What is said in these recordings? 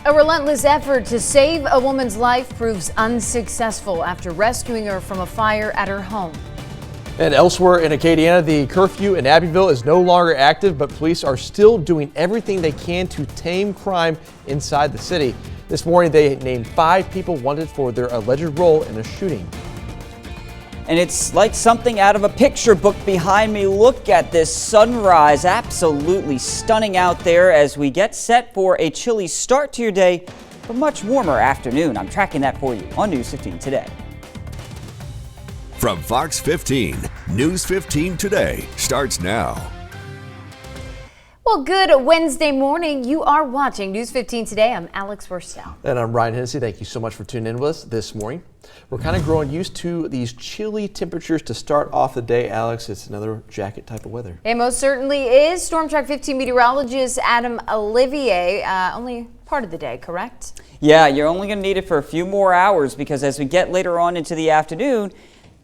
A relentless effort to save a woman's life proves unsuccessful after rescuing her from a fire at her home. And elsewhere in Acadiana, the curfew in Abbeville is no longer active, but police are still doing everything they can to tame crime inside the city. This morning, they named 5 people wanted for their alleged role in a shooting. And it's like something out of a picture book behind me. Look at this sunrise. Absolutely stunning out there as we get set for a chilly start to your day, but much warmer afternoon. I'm tracking that for you on News 15 Today. From Fox 15, News 15 Today starts now. Well, good Wednesday morning. You are watching News 15 Today. I'm Alex Worstel. And I'm Ryan Hennessy. Thank you so much for tuning in with us this morning. We're kind of growing used to these chilly temperatures to start off the day, Alex. It's another jacket type of weather. It most certainly is. Storm Track 15 meteorologist Adam Olivier, only part of the day, correct? Yeah, you're only going to need it for a few more hours because as we get later on into the afternoon,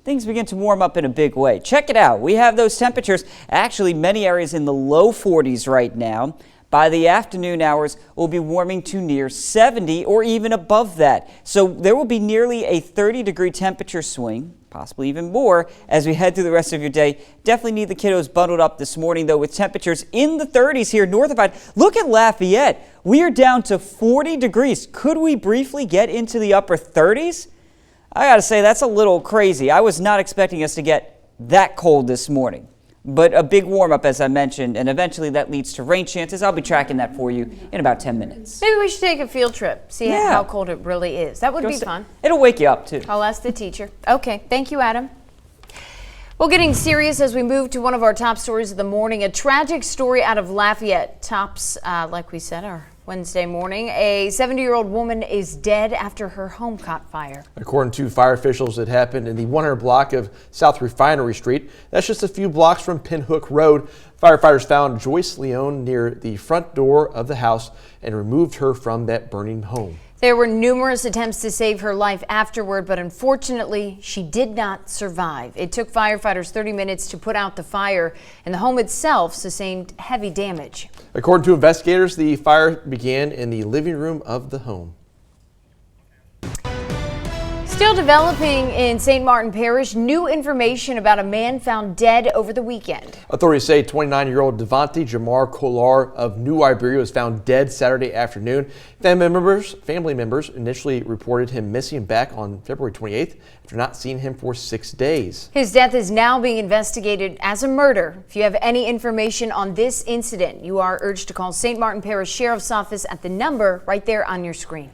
things begin to warm up in a big way. Check it out. We have those temperatures, actually many areas in the low 40s right now. By the afternoon hours, we'll be warming to near 70 or even above that. So there will be nearly a 30-degree temperature swing, possibly even more, as we head through the rest of your day. Definitely need the kiddos bundled up this morning, though, with temperatures in the 30s here north of it. Look at Lafayette. We are down to 40 degrees. Could we briefly get into the upper 30s? I got to say, that's a little crazy. I was not expecting us to get that cold this morning. But a big warm up, as I mentioned, and eventually that leads to rain chances. I'll be tracking that for you in about 10 minutes. Maybe we should take a field trip, see how cold it really is. That would be fun. It'll wake you up, too. I'll ask the teacher. Okay, thank you, Adam. Well, getting serious as we move to one of our top stories of the morning. A tragic story out of Lafayette tops, like we said, our Wednesday morning. A 70-year-old woman is dead after her home caught fire. According to fire officials, it happened in the 100 block of South Refinery Street. That's just a few blocks from Pinhook Road. Firefighters found Joyce Leone near the front door of the house and removed her from that burning home. There were numerous attempts to save her life afterward, but unfortunately, she did not survive. It took firefighters 30 minutes to put out the fire, and the home itself sustained heavy damage. According to investigators, the fire began in the living room of the home. Still developing in St. Martin Parish, new information about a man found dead over the weekend. Authorities say 29-year-old Devontae Jamar Kolar of New Iberia was found dead Saturday afternoon. Family members initially reported him missing back on February 28th after not seeing him for 6 days. His death is now being investigated as a murder. If you have any information on this incident, you are urged to call St. Martin Parish Sheriff's Office at the number right there on your screen.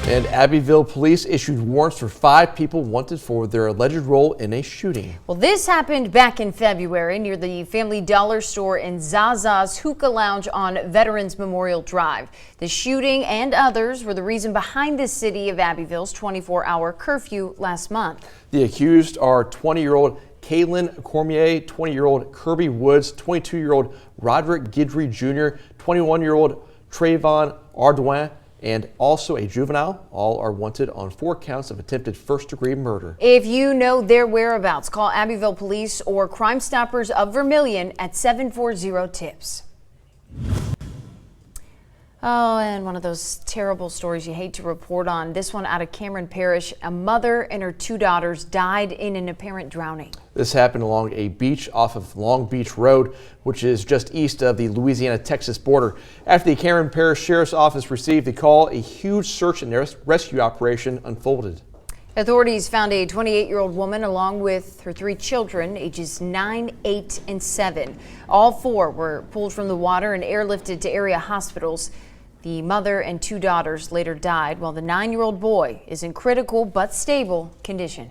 And Abbeville police issued warrants for 5 people wanted for their alleged role in a shooting. Well, this happened back in February near the Family Dollar store in Zaza's Hookah Lounge on Veterans Memorial Drive. The shooting and others were the reason behind the city of Abbeville's 24-hour curfew last month. The accused are 20-year-old Kaylin Cormier, 20-year-old Kirby Woods, 22-year-old Roderick Guidry Jr., 21-year-old Trayvon Ardoin, and also a juvenile. All are wanted on 4 counts of attempted first-degree murder. If you know their whereabouts, call Abbeville Police or Crime Stoppers of Vermilion at 740-TIPS. Oh, and one of those terrible stories you hate to report on. This one out of Cameron Parish. A mother and her 2 daughters died in an apparent drowning. This happened along a beach off of Long Beach Road, which is just east of the Louisiana-Texas border. After the Cameron Parish Sheriff's Office received the call, a huge search and rescue operation unfolded. Authorities found a 28-year-old woman along with her 3 children, ages 9, 8, and 7. All 4 were pulled from the water and airlifted to area hospitals. The mother and 2 daughters later died, while the 9-year-old boy is in critical but stable condition.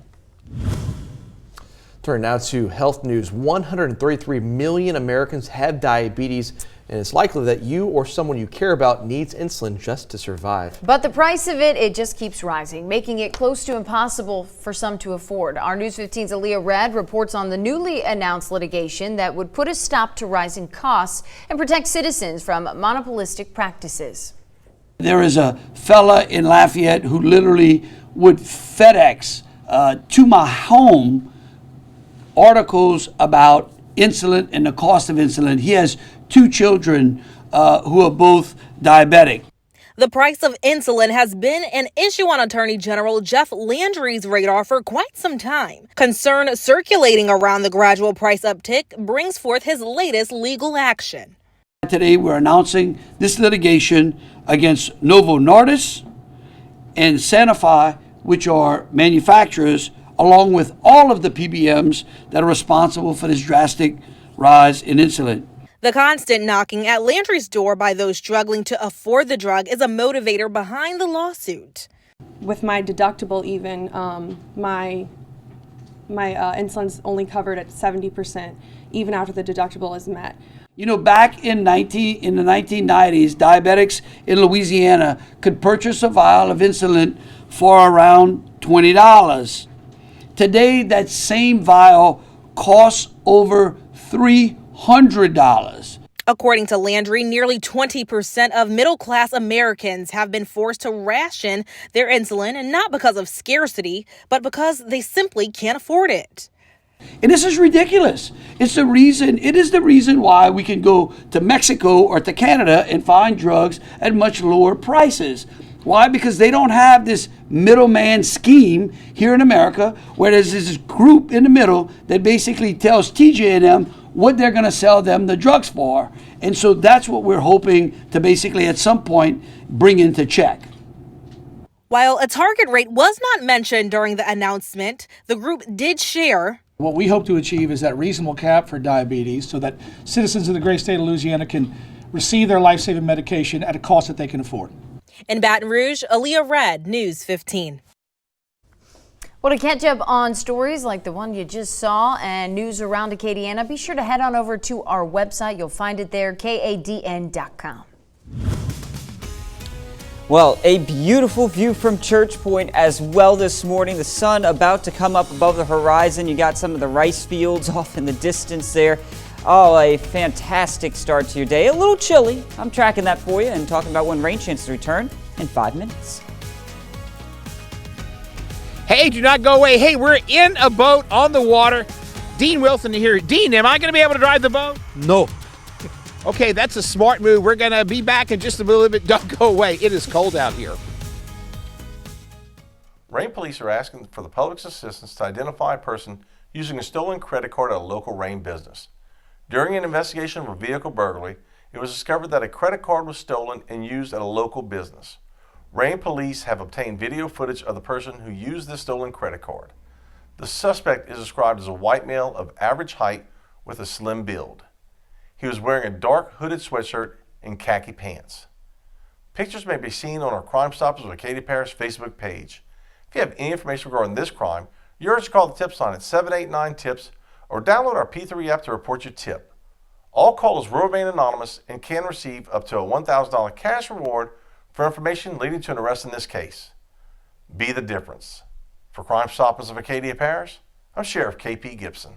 Turn now to health news. 133 million Americans have diabetes, and it's likely that you or someone you care about needs insulin just to survive. But the price of it just keeps rising, making it close to impossible for some to afford. Our News 15's Aaliyah Redd reports on the newly announced litigation that would put a stop to rising costs and protect citizens from monopolistic practices. There is a fella in Lafayette who literally would FedEx to my home articles about insulin and the cost of insulin. He has 2 children who are both diabetic. The price of insulin has been an issue on Attorney General Jeff Landry's radar for quite some time. Concern circulating around the gradual price uptick brings forth his latest legal action. Today we're announcing this litigation against Novo Nordisk and Sanofi, which are manufacturers, along with all of the PBMs that are responsible for this drastic rise in insulin. The constant knocking at Landry's door by those struggling to afford the drug is a motivator behind the lawsuit. With my deductible even, my insulin's only covered at 70%, even after the deductible is met. You know, back in the 1990s, diabetics in Louisiana could purchase a vial of insulin for around $20. Today, that same vial costs over $300. According to Landry, nearly 20% of middle-class Americans have been forced to ration their insulin, and not because of scarcity, but because they simply can't afford it. And this is ridiculous. It is the reason why we can go to Mexico or to Canada and find drugs at much lower prices. Why? Because they don't have this middleman scheme here in America, where there's this group in the middle that basically tells TJ&M what they're going to sell them the drugs for. And so that's what we're hoping to basically at some point bring into check. While a target rate was not mentioned during the announcement, the group did share. What we hope to achieve is that reasonable cap for diabetes so that citizens of the great state of Louisiana can receive their life-saving medication at a cost that they can afford. In Baton Rouge, Aaliyah Red, News 15. Well, to catch up on stories like the one you just saw and news around Acadiana, be sure to head on over to our website. You'll find it there, kadn.com. Well, a beautiful view from Church Point as well this morning. The sun about to come up above the horizon. You got some of the rice fields off in the distance there. Oh, a fantastic start to your day. A little chilly. I'm tracking that for you and talking about when rain chances return in 5 minutes. Hey, do not go away. Hey, we're in a boat on the water. Dean Wilson here. Dean, am I going to be able to drive the boat? No. Okay, that's a smart move. We're going to be back in just a little bit. Don't go away. It is cold out here. Rain police are asking for the public's assistance to identify a person using a stolen credit card at a local Rain business. During an investigation of a vehicle burglary, it was discovered that a credit card was stolen and used at a local business. Rain police have obtained video footage of the person who used this stolen credit card. The suspect is described as a white male of average height with a slim build. He was wearing a dark hooded sweatshirt and khaki pants. Pictures may be seen on our Crime Stoppers of Acadia Parish Facebook page. If you have any information regarding this crime, you're urged to call the TIPS line at 789-TIPS or download our P3 app to report your tip. All callers will remain anonymous and can receive up to a $1,000 cash reward for information leading to an arrest in this case. Be the difference. For Crime Stoppers of Acadia Parish, I'm Sheriff KP Gibson.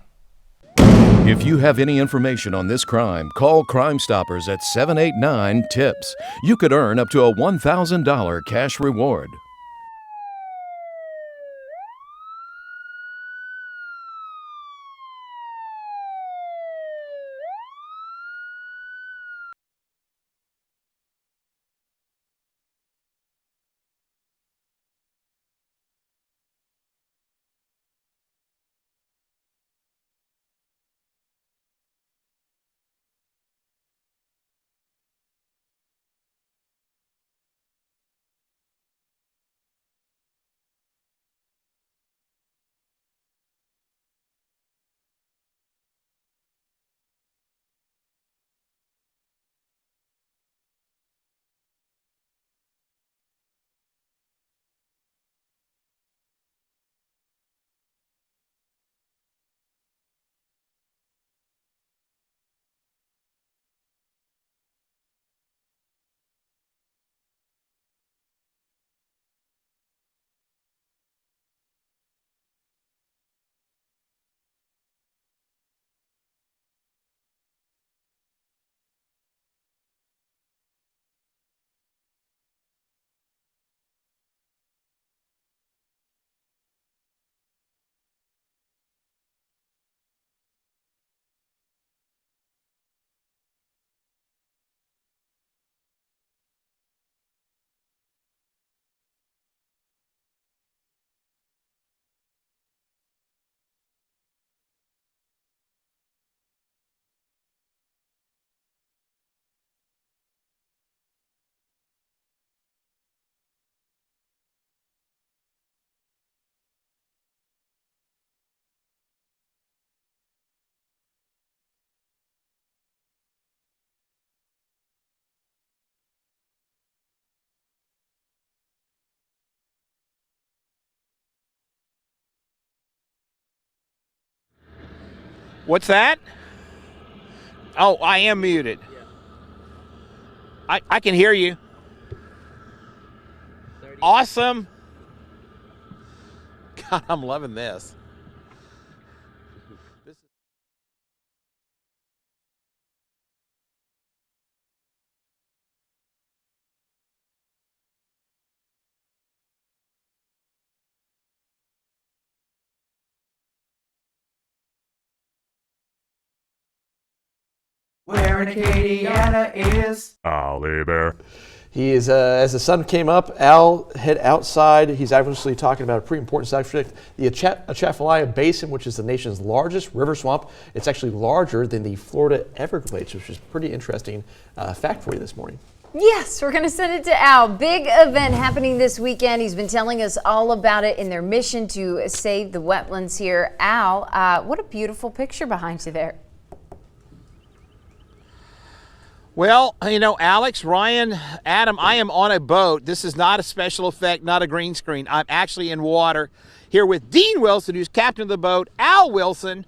If you have any information on this crime, call Crime Stoppers at 789-TIPS. You could earn up to a $1,000 cash reward. What's that? Oh, I am muted. I can hear you. Awesome. God, I'm loving this. Where in Acadiana is Ollie Bear. He is, as the sun came up, Al head outside. He's obviously talking about a pretty important subject, the Atachafalaya Basin, which is the nation's largest river swamp. It's actually larger than the Florida Everglades, which is a pretty interesting fact for you this morning. Yes, we're going to send it to Al. Big event happening this weekend. He's been telling us all about it in their mission to save the wetlands here. Al, what a beautiful picture behind you there. Well, you know, Alex, Ryan, Adam, I am on a boat. This is not a special effect, not a green screen. I'm actually in water here with Dean Wilson, who's captain of the boat, Al Wilson,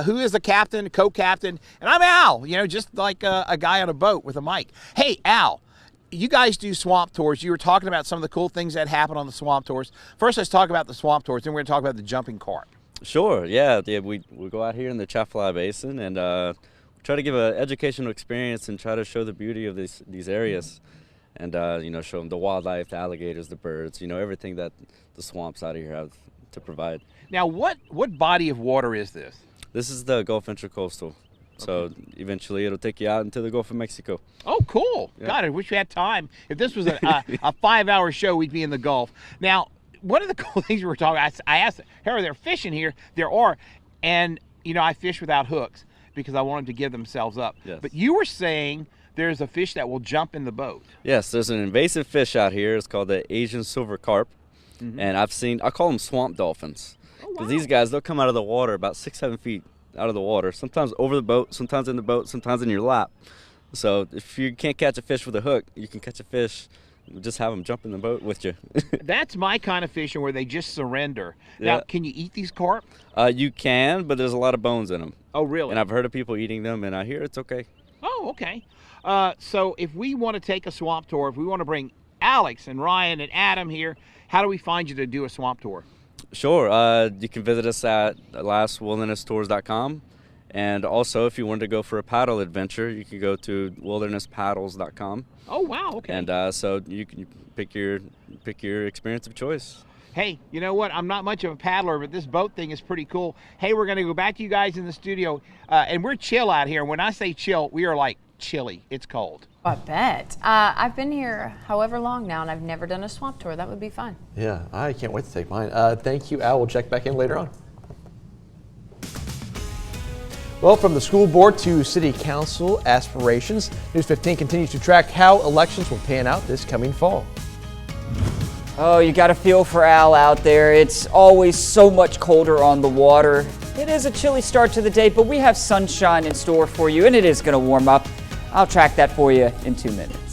who is the captain, co-captain, and I'm Al, you know, just like a guy on a boat with a mic. Hey, Al, you guys do swamp tours. You were talking about some of the cool things that happen on the swamp tours. First, let's talk about the swamp tours, then we're going to talk about the jumping cart. Sure, yeah, we go out here in the Atachafalaya Basin and try to give an educational experience and try to show the beauty of these areas, and you know, show them the wildlife, the alligators, the birds, you know, everything that the swamps out here have to provide. Now, what body of water is this? This is the Gulf Intracoastal, so eventually it'll take you out into the Gulf of Mexico. Oh, cool. Yeah. God, I wish we had time. If this was a 5-hour show, we'd be in the Gulf. Now, one of the cool things we were talking about, I asked, hey, are there fish in here? There are, and you know, I fish without hooks because I want them to give themselves up. Yes. But you were saying there's a fish that will jump in the boat. Yes, there's an invasive fish out here. It's called the Asian silver carp, and I call them swamp dolphins. Because these guys, they'll come out of the water about 6-7 feet out of the water, sometimes over the boat, sometimes in the boat, sometimes in your lap. So if you can't catch a fish with a hook, you can catch a fish. Just have them jump in the boat with you. That's my kind of fishing where they just surrender. Now, Yeah. can you eat these carp? You can, but there's a lot of bones in them. Oh, really? And I've heard of people eating them, and I hear it's okay. Oh, okay. So if we want to take a swamp tour, if we want to bring Alex and Ryan and Adam here, how do we find you to do a swamp tour? Sure. You can visit us at lastwilderness.tours.com. And also, if you wanted to go for a paddle adventure, you can go to wildernesspaddles.com. Oh, wow, okay. And so you can pick your experience of choice. Hey, you know what? I'm not much of a paddler, but this boat thing is pretty cool. Hey, we're going to go back to you guys in the studio, and we're chill out here. When I say chill, we are like chilly. It's cold. I bet. I've been here however long now, and I've never done a swamp tour. That would be fun. Yeah, I can't wait to take mine. Thank you, Al. We'll check back in later on. Well, from the school board to city council aspirations, News 15 continues to track how elections will pan out this coming fall. Oh, you got to feel for Al out there. It's always so much colder on the water. It is a chilly start to the day, but we have sunshine in store for you, and it is going to warm up. I'll track that for you in 2 minutes.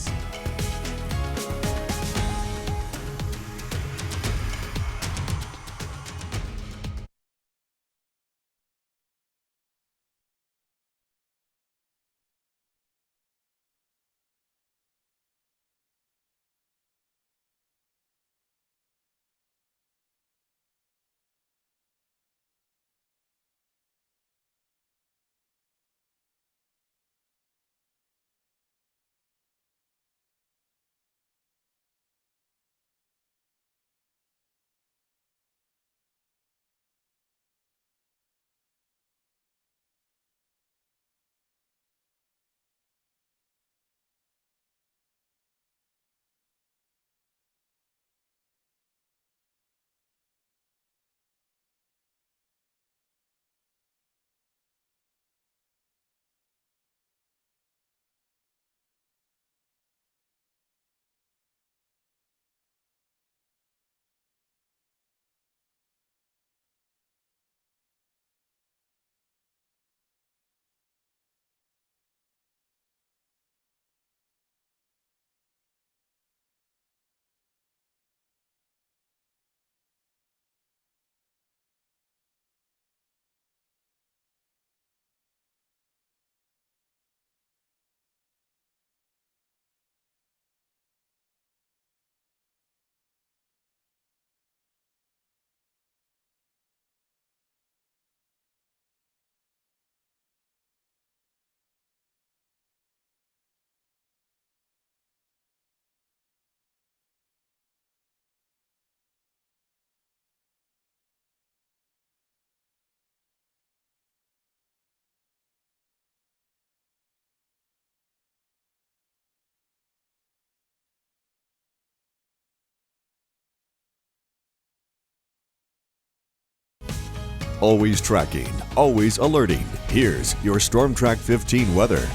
Always tracking, always alerting. Here's your Storm Track 15 weather.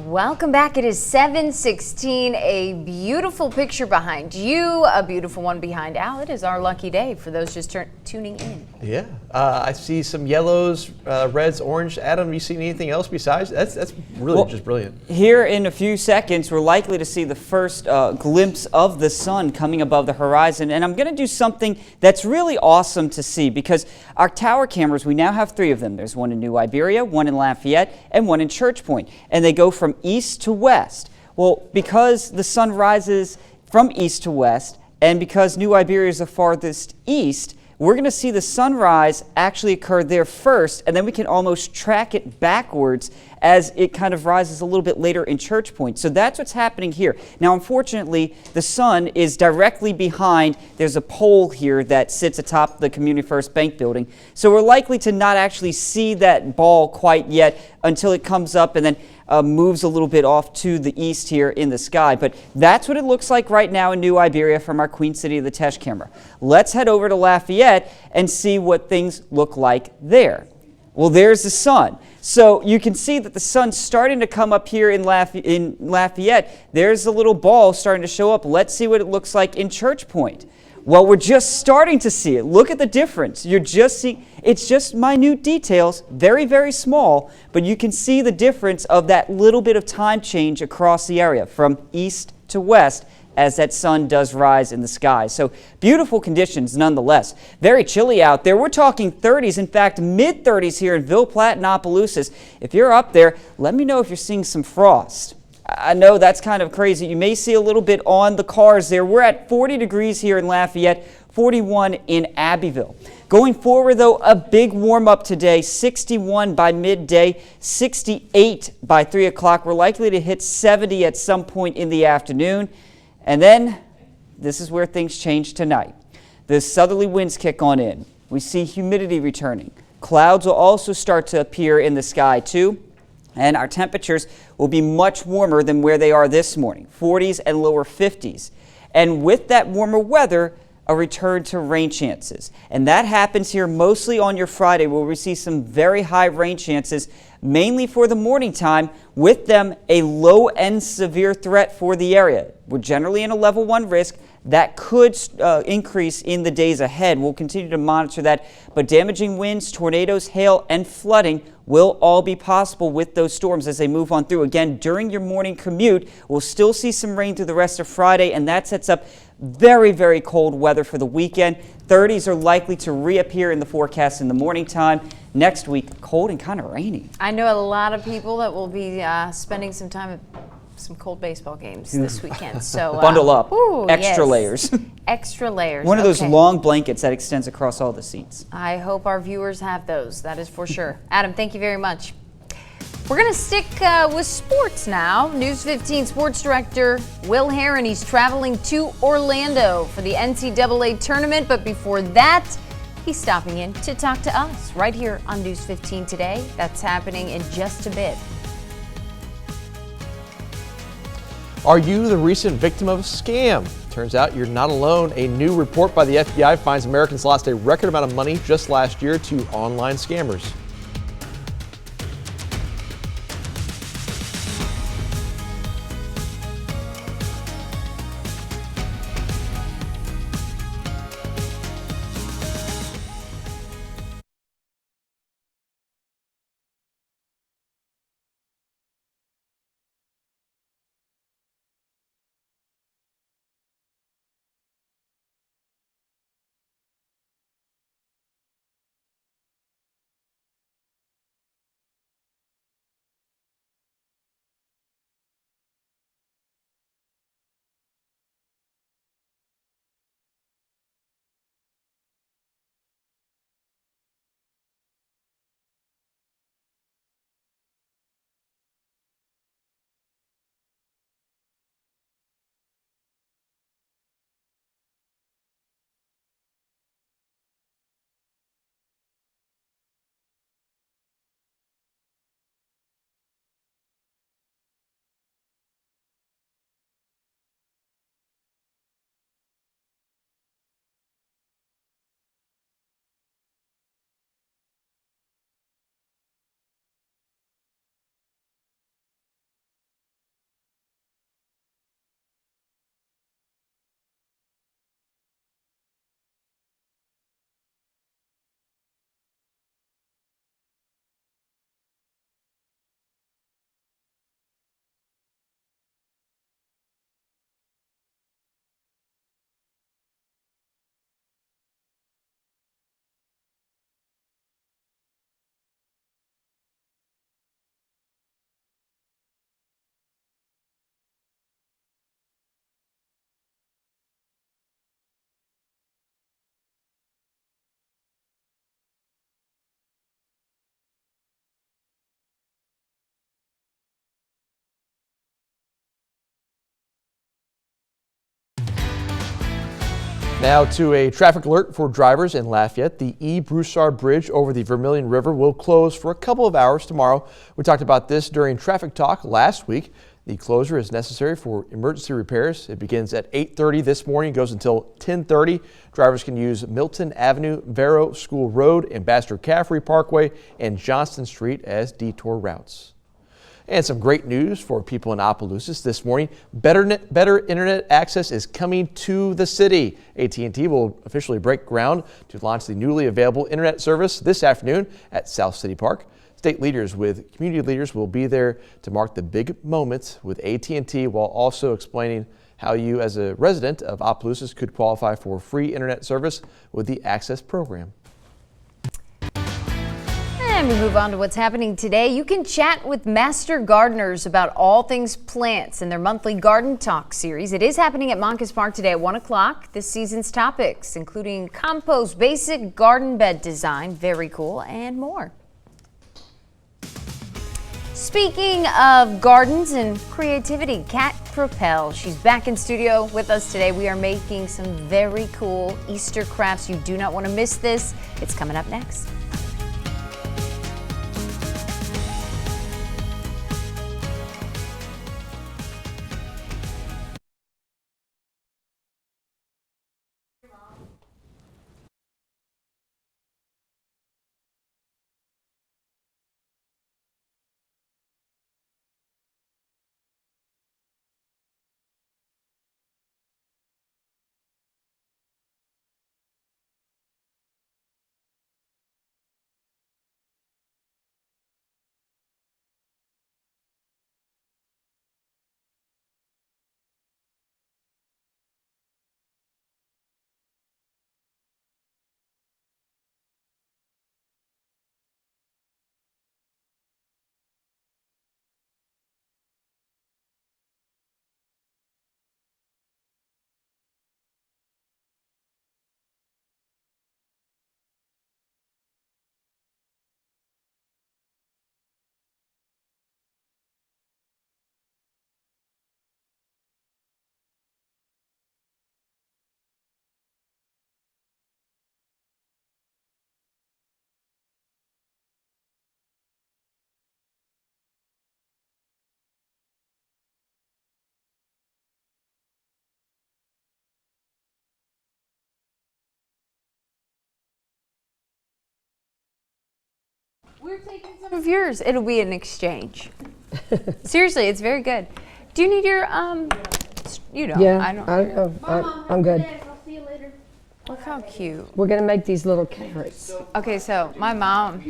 Welcome back. It is 7:16. A beautiful picture behind you, a beautiful one behind Al. It is our lucky day for those just tuning in. Yeah, I see some yellows, reds, orange. Adam, you seen anything else besides? That's really just brilliant. Here in a few seconds, we're likely to see the first glimpse of the sun coming above the horizon. And I'm going to do something that's really awesome to see because our tower cameras, we now have 3 of them. There's one in New Iberia, one in Lafayette, and one in Church Point. And they go from east to west. Well, because the sun rises from east to west, and because New Iberia is the farthest east, we're going to see the sunrise actually occur there first, and then we can almost track it backwards as it kind of rises a little bit later in Church Point. So that's what's happening here. Now, unfortunately, the sun is directly behind. There's a pole here that sits atop the Community First Bank building. So we're likely to not actually see that ball quite yet until it comes up and then moves a little bit off to the east here in the sky. But that's what it looks like right now in New Iberia from our Queen City of the Teche camera. Let's head over to Lafayette and see what things look like there. Well, there's the sun. So you can see that the sun's starting to come up here in Lafayette. There's a little ball starting to show up. Let's see what it looks like in Church Point. Well, we're just starting to see it. Look at the difference. You're just seeing, it's just minute details, very, very small, but you can see the difference of that little bit of time change across the area from east to west as that sun does rise in the sky. So beautiful conditions nonetheless. Very chilly out there. We're talking 30s, in fact, mid-30s here in Ville Platte and Opelousas. If you're up there, let me know if you're seeing some frost. I know that's kind of crazy. You may see a little bit on the cars there. We're at 40 degrees here in Lafayette, 41 in Abbeville. Going forward, though, a big warm-up today, 61 by midday, 68 by 3 o'clock. We're likely to hit 70 at some point in the afternoon. And then, this is where things change tonight. The southerly winds kick on in. We see humidity returning. Clouds will also start to appear in the sky, too. And our temperatures will be much warmer than where they are this morning, 40s and lower 50s. And with that warmer weather, a return to rain chances. And that happens here mostly on your Friday, where we see some very high rain chances, mainly for the morning time, with them a low-end severe threat for the area. We're generally in a level 1 risk. That could increase in the days ahead. We'll continue to monitor that. But damaging winds, tornadoes, hail, and flooding will all be possible with those storms as they move on through. Again, during your morning commute, we'll still see some rain through the rest of Friday, and that sets up very, very cold weather for the weekend. 30s are likely to reappear in the forecast in the morning time. Next week, cold and kind of rainy. I know a lot of people that will be spending some time at some cold baseball games this weekend. So bundle up. Ooh, Extra yes. layers. Extra layers. One of those long blankets that extends across all the seats. I hope our viewers have those. That is for sure. Adam, thank you very much. We're going to stick with sports now. News 15 sports director Will Herron, he's traveling to Orlando for the NCAA tournament. But before that, he's stopping in to talk to us right here on News 15 today. That's happening in just a bit. Are you the recent victim of a scam? Turns out you're not alone. A new report by the FBI finds Americans lost a record amount of money just last year to online scammers. Now to a traffic alert for drivers in Lafayette. The E. Broussard Bridge over the Vermilion River will close for a couple of hours tomorrow. We talked about this during Traffic Talk last week. The closure is necessary for emergency repairs. It begins at 8:30 this morning, goes until 10:30. Drivers can use Milton Avenue, Vero School Road, Ambassador Caffrey Parkway, and Johnston Street as detour routes. And some great news for people in Opelousas this morning. Better internet access is coming to the city. AT&T will officially break ground to launch the newly available internet service this afternoon at South City Park. State leaders with community leaders will be there to mark the big moments with AT&T while also explaining how you as a resident of Opelousas could qualify for free internet service with the Access program. And we move on to what's happening today. You can chat with master gardeners about all things plants in their monthly Garden Talk series. It is happening at Moncas Park today at 1 o'clock. This season's topics, including compost, basic garden bed design, very cool, and more. Speaking of gardens and creativity, Kat Propel, she's back in studio with us today. We are making some very cool Easter crafts. You do not want to miss this. It's coming up next. We're taking some of yours. It'll be an exchange. Seriously, it's very good. Do you need your, you know, Yeah, I don't. I'm good. I'll see you later. Look how cute. We're going to make these little carrots. Okay, so my mom.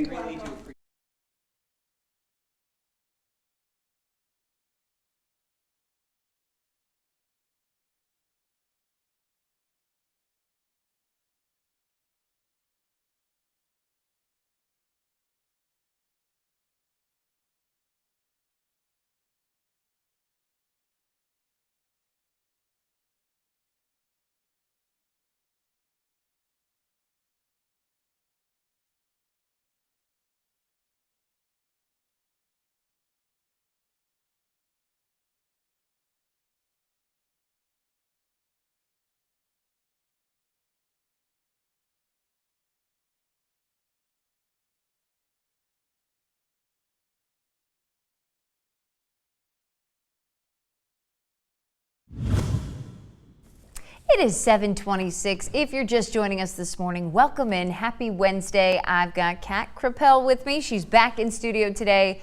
It is 7:26. If you're just joining us this morning, welcome in. Happy Wednesday. I've got Kat Propel with me. She's back in studio today.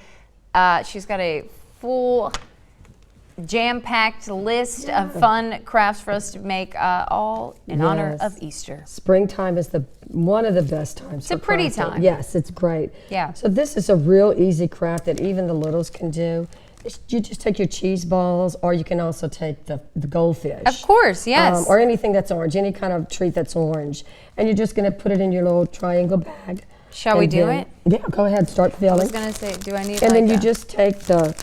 She's got a full jam-packed list of fun crafts for us to make, all in honor of Easter. Springtime is one of the best times. It's a pretty time. Yes, it's great. Yeah. So this is a real easy craft that even the littles can do. You just take your cheese balls, or you can also take the goldfish. Of course, yes. Or anything that's orange, any kind of treat that's orange. And you're just going to put it in your little triangle bag. Shall we do it? Yeah, go ahead, start filling. I was going to say, do I need And like then you just take the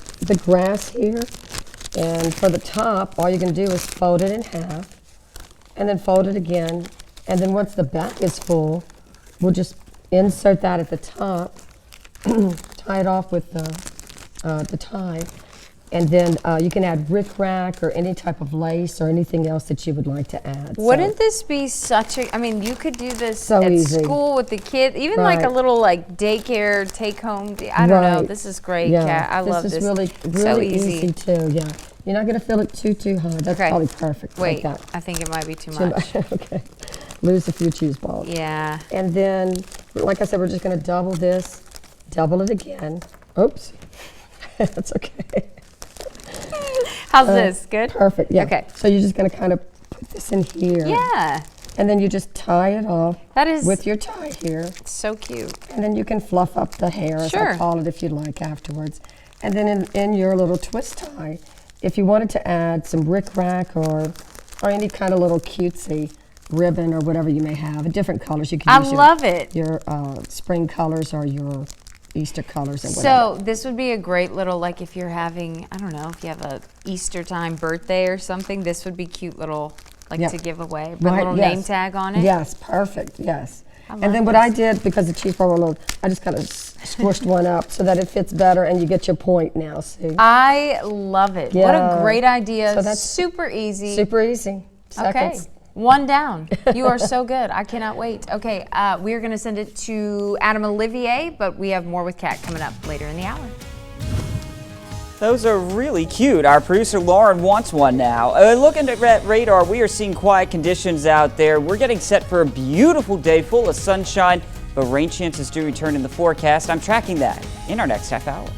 grass here, and for the top, all you're going to do is fold it in half, and then fold it again. And then once the back is full, we'll just insert that at the top, tie it off with the tie, And then you can add rickrack or any type of lace or anything else that you would like to add. Wouldn't this be such a, I mean, you could do this So at easy. school with the kids, even like a Right. little like daycare take home. I don't know. Right. This is great, Yeah, Kat. I love this. This is really, so really easy. easy too, yeah. You're not gonna feel it too high. That's Okay. probably perfect. Wait, like that. I think it might be too Too much. Okay. Lose a few cheese balls. Yeah. And then, like I said, we're just gonna double this, double it again. Oops. That's okay. How's this? Good? Perfect, yeah. Okay. So you're just gonna kind of put this in here. Yeah. And then you just tie it off That is with your tie here. so cute. And then you can fluff up the hair, as Sure. I call it, if you like afterwards. And then in your little twist tie, if you wanted to add some rickrack or any kind of little cutesy ribbon or whatever you may have, different colors. You can I use love it. your spring colors or your Easter colors and So whatever. this would be a great little, like if you're having, I don't know, if you have a Easter time birthday or something, this would be cute little, like Yeah. to give away. Put a Right, little yes. name tag on it. Yes, perfect, yes. love And then what this. I did, because the cheese ball were low, I just kind of squished one up so that it fits better and you get your point now, see? I love it. What a Yeah. great idea. So that's super easy. Super easy. Okay. Seconds. One down. You are so good. I cannot wait. Okay, we're going to send it to Adam Olivier, but we have more with Kat coming up later in the hour. Those are really cute. Our producer Lauren wants one now. Looking at that radar, we are seeing quiet conditions out there. We're getting set for a beautiful day full of sunshine, but rain chances do return in the forecast. I'm tracking that in our next half hour.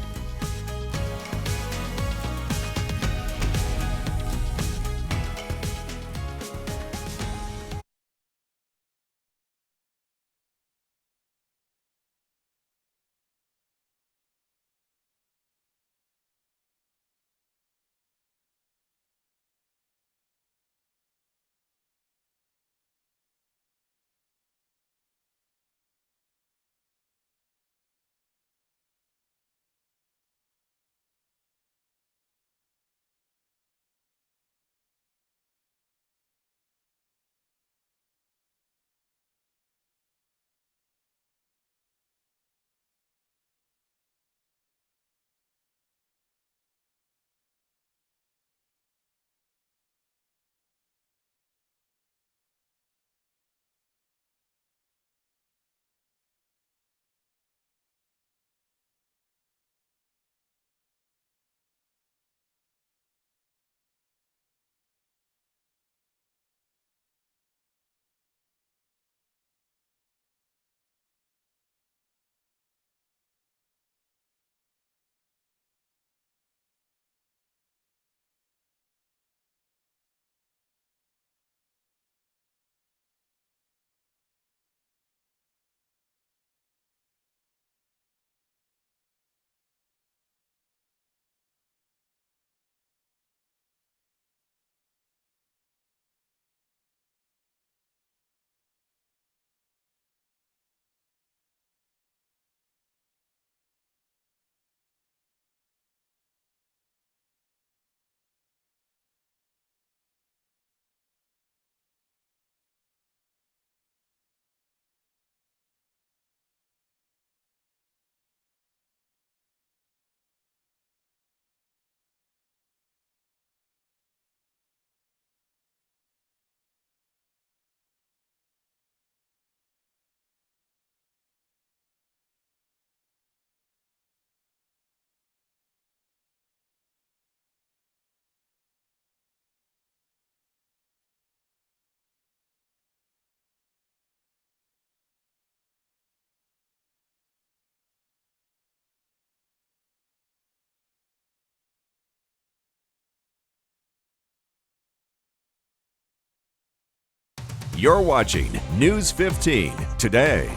You're watching News 15 Today.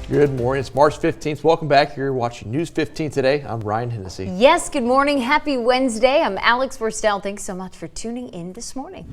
Good morning. It's March 15th. Welcome back. You're watching News 15 Today. I'm Ryan Hennessy. Yes, good morning. Happy Wednesday. I'm Alex Worstel. Thanks so much for tuning in this morning.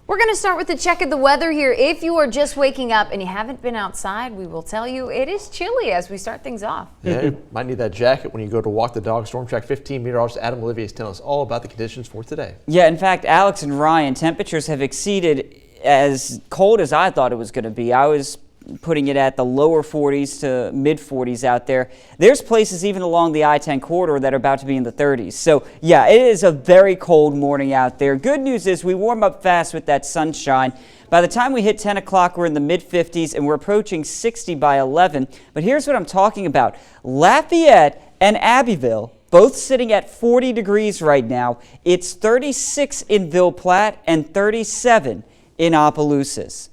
We're going to start with a check of the weather here. If you are just waking up and you haven't been outside, we will tell you it is chilly as we start things off. Yeah, you might need that jacket when you go to walk the dog. Storm Track 15 meteorologist Adam Olivier is telling us all about the conditions for today. Yeah, in fact, Alex and Ryan, temperatures have exceeded as cold as I thought it was going to be. I was putting it at the lower 40s to mid 40s out there. There's places even along the I-10 corridor that are about to be in the 30s. So yeah, it is a very cold morning out there. Good news is we warm up fast with that sunshine. By the time we hit 10 o'clock, we're in the mid 50s and we're approaching 60 by 11. But here's what I'm talking about. Lafayette and Abbeville both sitting at 40 degrees right now. It's 36 in Ville Platte and 37 in Opelousas.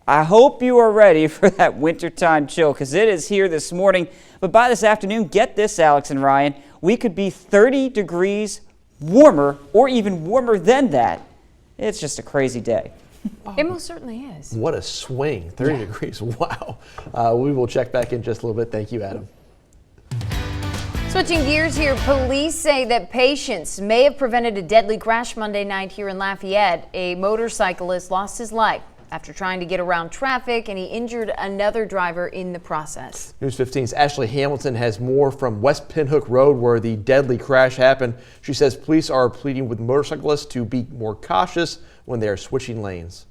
I hope you are ready for that wintertime chill because it is here this morning. But by this afternoon, get this, Alex and Ryan, we could be 30 degrees warmer or even warmer than that. It's just a crazy day. It most certainly is. What a swing, 30 degrees, wow. We will check back in just a little bit. Thank you, Adam. Switching gears here, police say that patience may have prevented a deadly crash Monday night here in Lafayette. A motorcyclist lost his life after trying to get around traffic, and he injured another driver in the process. News 15's Ashley Hamilton has more from West Pinhook Road where the deadly crash happened. She says police are pleading with motorcyclists to be more cautious when they are switching lanes.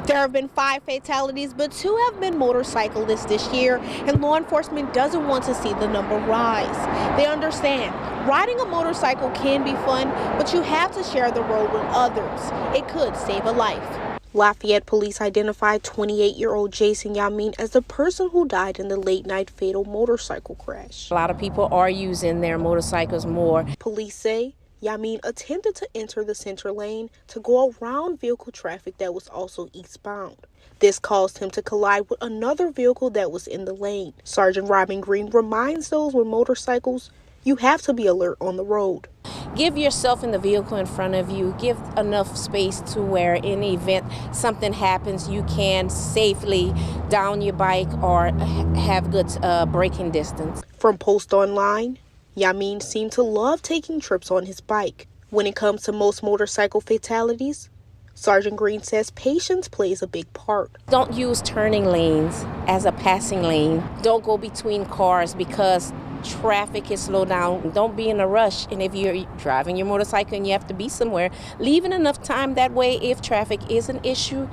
There have been 5 fatalities, but 2 have been motorcyclists this year, and law enforcement doesn't want to see the number rise. They understand riding a motorcycle can be fun, but you have to share the road with others. It could save a life. Lafayette police identified 28-year-old Jason Yamin as the person who died in the late-night fatal motorcycle crash. A lot of people are using their motorcycles more. Police say Yamin attempted to enter the center lane to go around vehicle traffic that was also eastbound. This caused him to collide with another vehicle that was in the lane. Sergeant Robin Green reminds those with motorcycles, you have to be alert on the road. Give yourself in the vehicle in front of you. Give enough space to where in the event something happens, you can safely down your bike or have good braking distance. From Post Online, Yamin seemed to love taking trips on his bike. When it comes to most motorcycle fatalities, Sergeant Green says patience plays a big part. Don't use turning lanes as a passing lane. Don't go between cars because traffic is slowed down. Don't be in a rush. And if you're driving your motorcycle and you have to be somewhere, leaving enough time that way if traffic is an issue.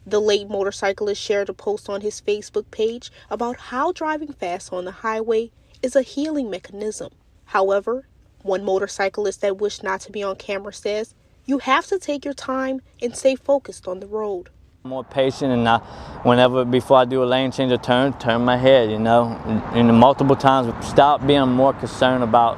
The late motorcyclist shared a post on his Facebook page about how driving fast on the highway is a healing mechanism. However, one motorcyclist that wished not to be on camera says, you have to take your time and stay focused on the road. I'm more patient, and before I do a lane change or turn my head, and multiple times stop being more concerned about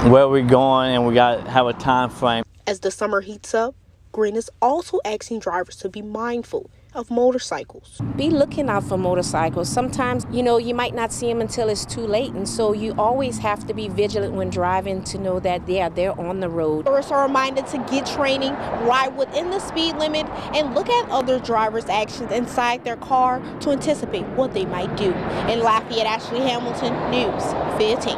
where we're going, and we got to have a time frame. As the summer heats up, Green is also asking drivers to be mindful of motorcycles. Be looking out for motorcycles. Sometimes, you might not see them until it's too late, and so you always have to be vigilant when driving to know that they're on the road. Tourists are reminded to get training, ride within the speed limit, and look at other drivers' actions inside their car to anticipate what they might do. In Lafayette, Ashley Hamilton, News 15.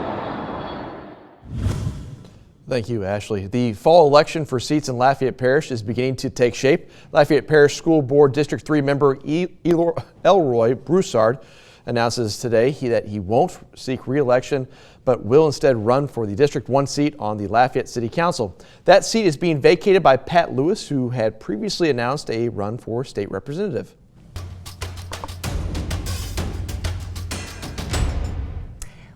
Thank you, Ashley. The fall election for seats in Lafayette Parish is beginning to take shape. Lafayette Parish School Board District 3 member Elroy Broussard announces today that he won't seek re-election, but will instead run for the District 1 seat on the Lafayette City Council. That seat is being vacated by Pat Lewis, who had previously announced a run for state representative.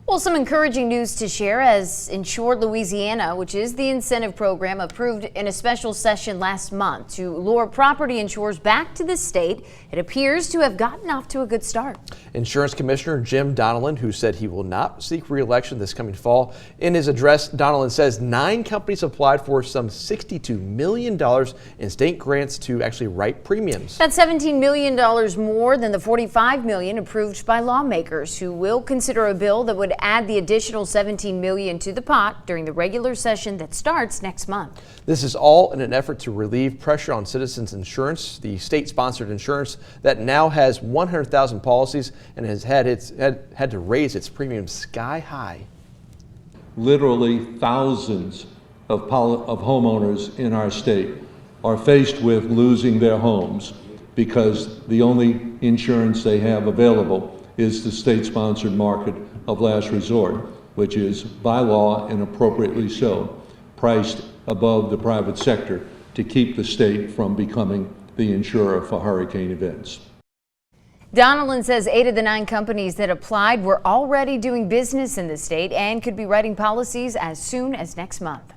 Well, some encouraging news to share as Insured Louisiana, which is the incentive program approved in a special session last month to lure property insurers back to the state, it appears to have gotten off to a good start. Insurance Commissioner Jim Donnellan, who said he will not seek re-election this coming fall. In his address, Donnellan says 9 companies applied for some $62 million in state grants to actually write premiums. That's $17 million more than the $45 million approved by lawmakers, who will consider a bill that would add the additional $17 million to the pot during the regular session that starts next month. This is all in an effort to relieve pressure on Citizens Insurance, the state-sponsored insurance that now has 100,000 policies and has had to raise its premiums sky high. Literally thousands of homeowners in our state are faced with losing their homes because the only insurance they have available is the state-sponsored market of last resort, which is by law and appropriately so, priced above the private sector to keep the state from becoming the insurer for hurricane events. Donaldson says 8 of the 9 companies that applied were already doing business in the state and could be writing policies as soon as next month.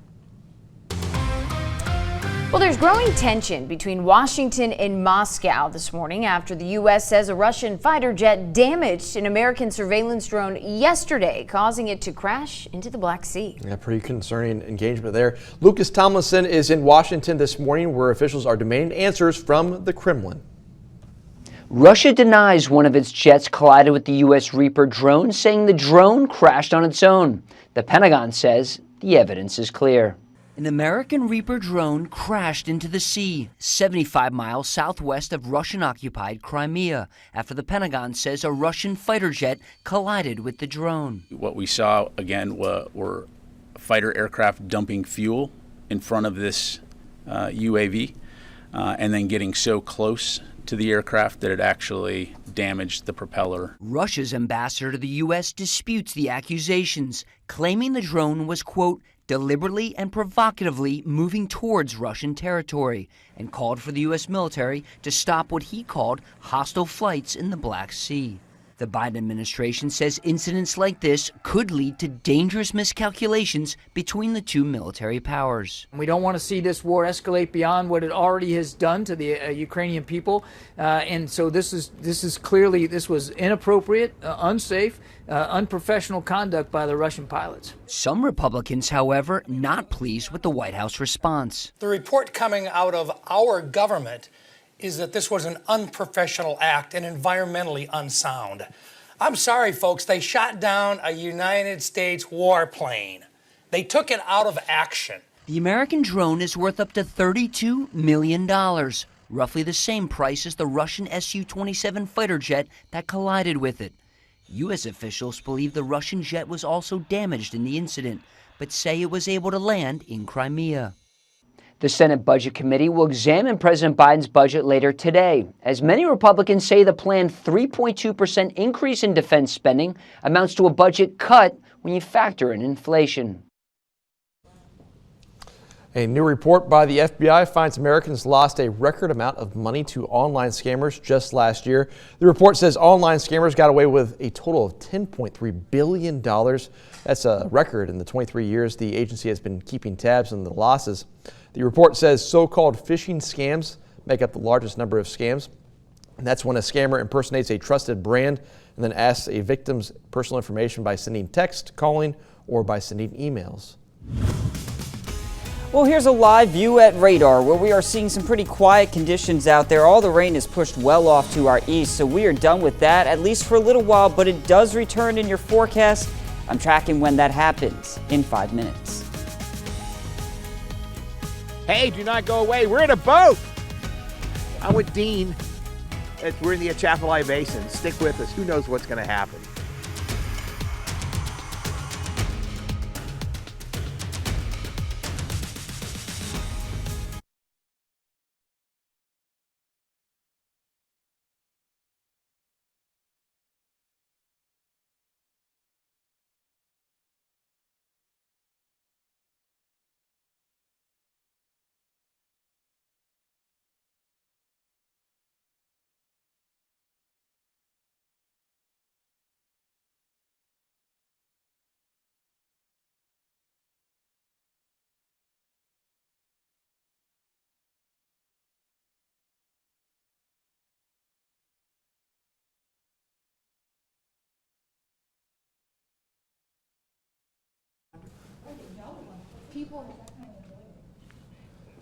Well, there's growing tension between Washington and Moscow this morning after the U.S. says a Russian fighter jet damaged an American surveillance drone yesterday, causing it to crash into the Black Sea. Yeah, pretty concerning engagement there. Lucas Tomlinson is in Washington this morning, where officials are demanding answers from the Kremlin. Russia denies one of its jets collided with the U.S. Reaper drone, saying the drone crashed on its own. The Pentagon says the evidence is clear. An American Reaper drone crashed into the sea, 75 miles southwest of Russian-occupied Crimea, after the Pentagon says a Russian fighter jet collided with the drone. What we saw, again, were fighter aircraft dumping fuel in front of this UAV and then getting so close to the aircraft that it actually damaged the propeller. Russia's ambassador to the U.S. disputes the accusations, claiming the drone was, quote, deliberately and provocatively moving towards Russian territory, and called for the U.S. military to stop what he called hostile flights in the Black Sea. The Biden administration says incidents like this could lead to dangerous miscalculations between the two military powers. We don't want to see this war escalate beyond what it already has done to the Ukrainian people, and so this is clearly, this was inappropriate, unsafe, unprofessional conduct by the Russian pilots. Some Republicans, however, not pleased with the White House response. The report coming out of our government is that this was an unprofessional act and environmentally unsound. I'm sorry, folks, they shot down a United States warplane. They took it out of action. The American drone is worth up to $32 million, roughly the same price as the Russian Su-27 fighter jet that collided with it. U.S. officials believe the Russian jet was also damaged in the incident, but say it was able to land in Crimea. The Senate Budget Committee will examine President Biden's budget later today, as many Republicans say the planned 3.2% increase in defense spending amounts to a budget cut when you factor in inflation. A new report by the FBI finds Americans lost a record amount of money to online scammers just last year. The report says online scammers got away with a total of $10.3 billion. That's a record in the 23 years the agency has been keeping tabs on the losses. The report says so-called phishing scams make up the largest number of scams. And that's when a scammer impersonates a trusted brand and then asks a victim's personal information by sending text, calling, or by sending emails. Well, here's a live view at radar where we are seeing some pretty quiet conditions out there. All the rain is pushed well off to our east, so we are done with that, at least for a little while, but it does return in your forecast. I'm tracking when that happens in 5 minutes. Hey, do not go away. We're in a boat. I'm with Dean. We're in the Atachafalaya Basin. Stick with us. Who knows what's going to happen?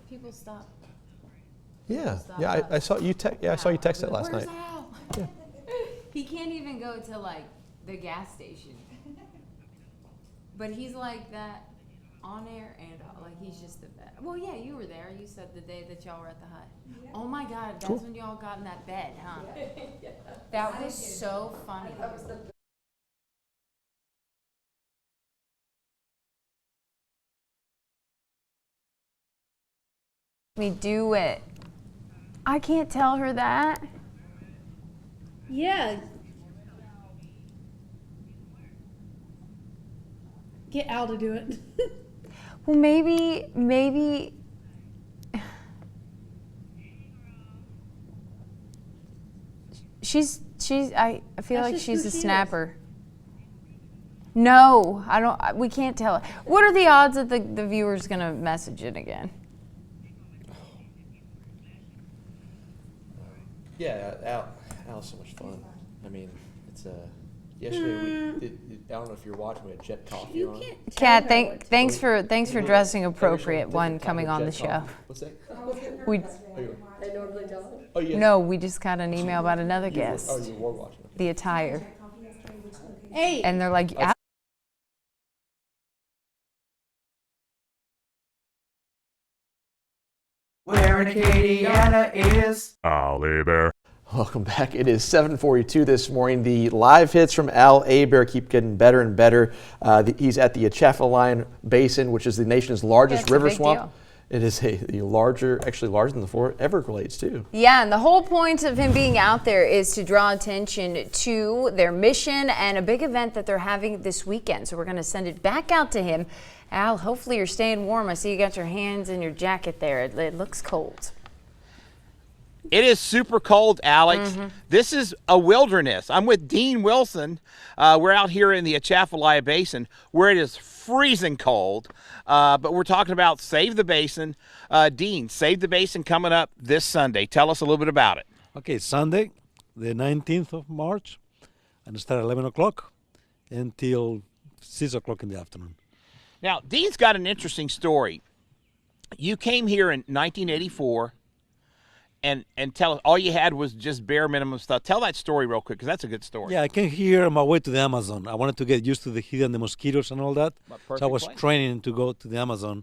People stop. Yeah, I saw you. I saw you text it last night. Yeah. He can't even go to like the gas station, but he's like that on air and like he's just the best. Well, yeah, you were there. You said the day that y'all were at the hut. Yeah. Oh my God, that's cool. When y'all got in that bed, huh? Yeah. That was so funny. That was the me do it. I can't tell her that. Yeah. Get Al to do it. Well, maybe. I feel like she's a snapper. No, I don't. We can't tell. What are the odds that the viewer's gonna message it again? Yeah, Al's so much fun. I mean, it's yesterday we did. I don't know if you're watching. We had Jet Coffee on. Kat, thanks for dressing appropriate. One coming on the show. What's that? We no, we just got an email about another guest. You were watching. The attire. Hey. And they're like. Where in Acadiana is Al Bear. Welcome back. It is 7:42 this morning. The live hits from Al Bear keep getting better and better. He's at the Atachafalaya Basin, which is the nation's largest river swamp. Deal. It is actually larger than the four Everglades too. Yeah, and the whole point of him being out there is to draw attention to their mission and a big event that they're having this weekend. So we're going to send it back out to him. Al, hopefully you're staying warm. I see you got your hands in your jacket there. It looks cold. It is super cold, Alex. This is a wilderness. I'm with Dean Wilson. We're out here in the Atachafalaya Basin where it is freezing cold. But we're talking about Save the Basin. Dean, Save the Basin coming up this Sunday. Tell us a little bit about it. Okay, Sunday, the 19th of March, and it starts at 11 o'clock until 6 o'clock in the afternoon. Now, Dean's got an interesting story. You came here in 1984. And tell us, all you had was just bare minimum stuff. Tell that story real quick, because that's a good story. Yeah, I came here on my way to the Amazon. I wanted to get used to the heat and the mosquitoes and all that. So I was training to go to the Amazon.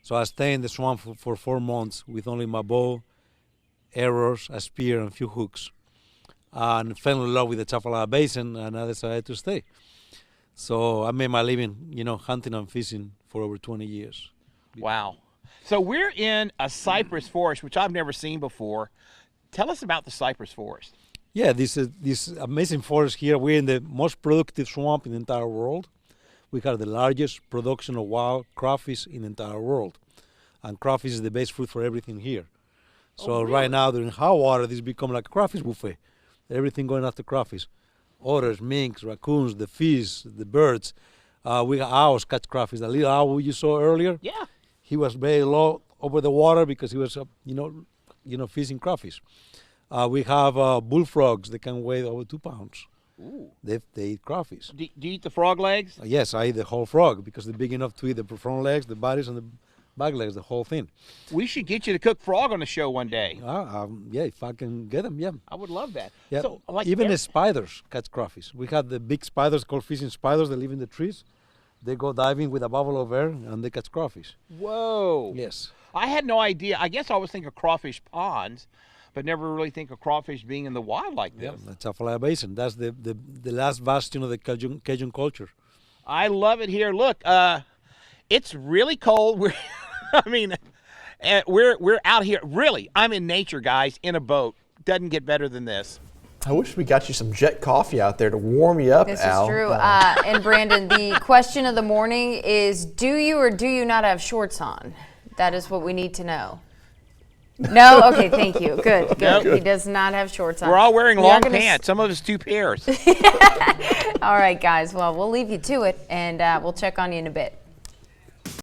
So I stayed in the swamp for 4 months with only my bow, arrows, a spear, and a few hooks. And fell in love with the Atachafalaya Basin, and I decided to stay. So I made my living, hunting and fishing for over 20 years. Wow. So we're in a cypress forest, which I've never seen before. Tell us about the cypress forest. Yeah, this amazing forest here. We're in the most productive swamp in the entire world. We have the largest production of wild crawfish in the entire world. And crawfish is the best food for everything here. So right now, during high water, this become like a crawfish buffet. Everything going after crawfish. Otters, minks, raccoons, the fish, the birds. We got owls catch crawfish. The little owl you saw earlier. Yeah. He was very low over the water because he was, fishing crawfish. We have bullfrogs that can weigh over 2 pounds. Ooh. They eat crawfish. Do you eat the frog legs? Yes, I eat the whole frog because they're big enough to eat the front legs, the bodies, and the back legs, the whole thing. We should get you to cook frog on the show one day. Yeah, if I can get them, yeah. I would love that. Yeah. So, even the spiders catch crawfish. We have the big spiders called fishing spiders that live in the trees. They go diving with a bubble of air and they catch crawfish. Whoa. Yes. I had no idea. I guess I always think of crawfish ponds, but never really think of crawfish being in the wild like this. Yeah, the Atachafalaya Basin. That's the last bastion of the Cajun culture. I love it here. Look, it's really cold. We're out here. Really, I'm in nature, guys, in a boat. Doesn't get better than this. I wish we got you some Jet Coffee out there to warm you up, This Al. is true. And Brandon, the question of the morning is, do you or do you not have shorts on? That is what we need to know. No? Okay, thank you. Good. Nope. He does not have shorts on. We're all wearing long pants. Some of us 2 pairs. All right, guys. Well, we'll leave you to it, and we'll check on you in a bit.